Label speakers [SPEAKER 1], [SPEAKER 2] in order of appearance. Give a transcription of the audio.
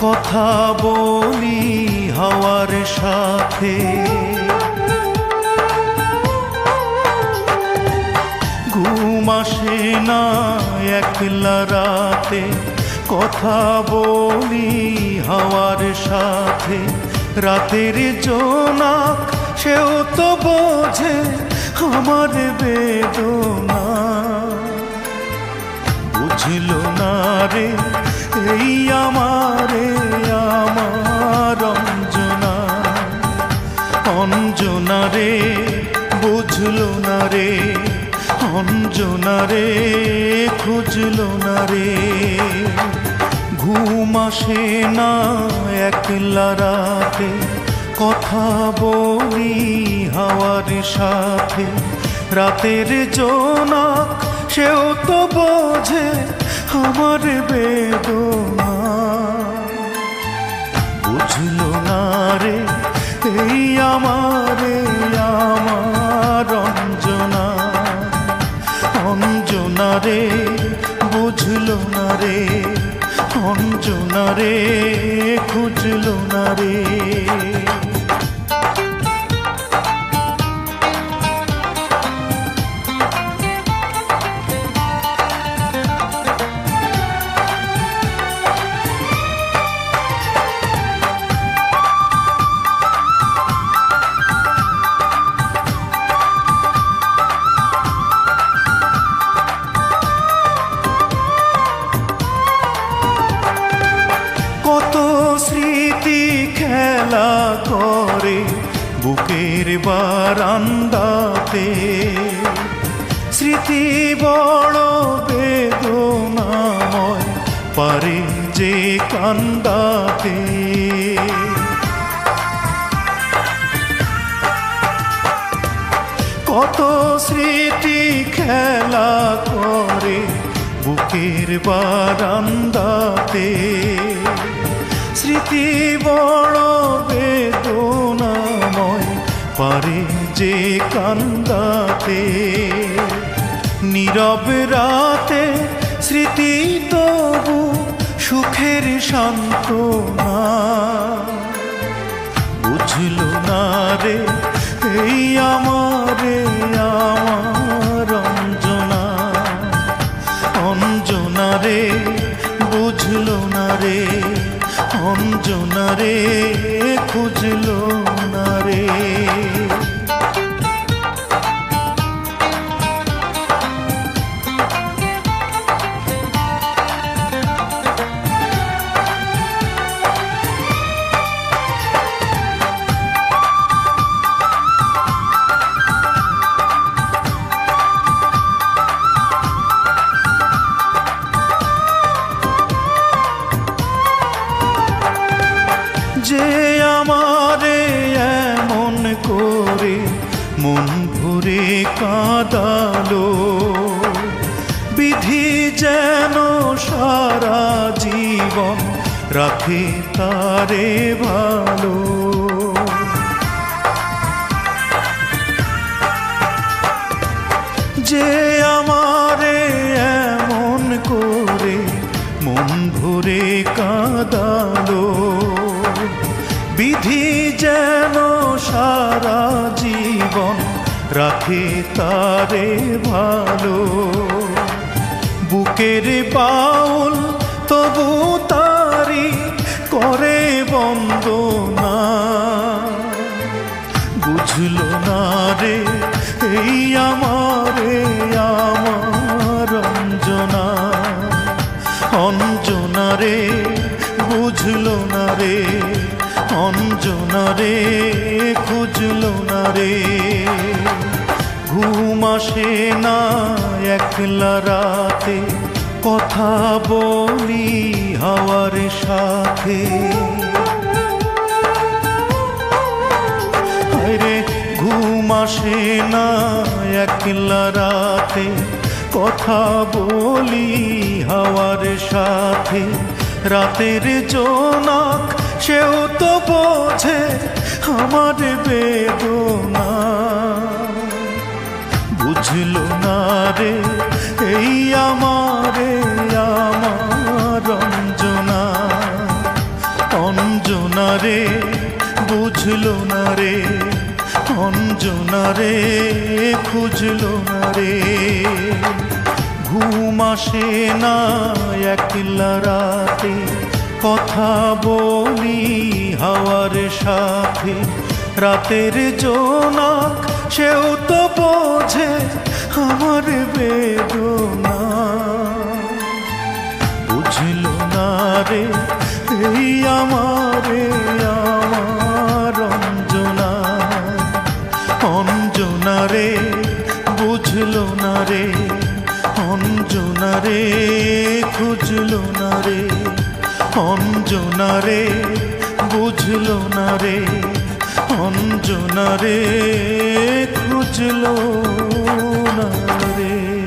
[SPEAKER 1] কথা বলি হাওয়ার সাথে। ঘুম আসে না একলা রাতে, কথা বলি হাওয়ার সাথে। রাতের জোনাক সেও তো বোঝে আমার বেদনা। বুঝলো না রে এই আমারে আমার অঞ্জনা, অঞ্জনা রে বুঝলো না রে, অঞ্জনা রে খুঁজলো না রে। ঘুম আসে না একলা রাতে, কথা বলি হাওয়ার সাথে। রাতের জোনাক সেও তো বোঝে আমার বেদনা। বুঝলো না রে এই আমারে আমার অঞ্জনা, অঞ্জনা রে বুঝলো না রে, অঞ্জনা রে খুঁজলো না রে। কত স্মৃতি খেলা করে বুকের বারান্দাতে, স্মৃতি বড় বেদনাময় পারে যে কান্দাতে। কত স্মৃতি খেলা করে বুকের বারান্দাতে, স্মৃতি বড় বেদনাময় পারে যে কান্দাতে। নীরব রাতে স্মৃতি তবু সুখের সান্ত্বনা। বুঝলো না রে এই আমারে আমার অঞ্জনা, অঞ্জনা রে বুঝলো না রে, অঞ্জনা রে খুঁজলো না রে। যে আমারে এমন করে মন ভরে কাঁদালো, বিধি যেন সারা জীবন রাখে তারে ভালো। যে আমারে এমন করে মন ভরে কাঁদালো, বিধি যেন সারা জীবন রাখে তারে ভালো। বুকের বাউল তবু তারি করে বন্দনা। বুঝলো না রে এই আমারে আমার অঞ্জনা, অঞ্জনা রে বুঝলো না রে, অঞ্জনা রে খুঁজলো না রে। ঘুম আসে না একলা রাতে, কথা বলি হাওয়ার সাথে। আরে ঘুম আসে না একলা রাতে, কথা বলি হাওয়ার সাথে। রাতের জোনাক সেও তো বোঝে আমার বেদনা। বুঝলো না রে এই আমারে আমার অঞ্জনা, না রে বুঝলো না রে, অঞ্জনা রে খুঁজলো না রে। ঘুম আসে না একলা রাতে, কথা বলি হাওয়ার সাথে। রাতের জোনাক সেও তো বোঝে আমার বেদনা। বুঝলো না রে এই আমারে আমার অঞ্জনা, অঞ্জনা রে বুঝলো না রে, অঞ্জনা রে খুঁজলো না রে, অঞ্জনা রে বুঝলো না রে, অঞ্জনা রে খুঁজলো না রে।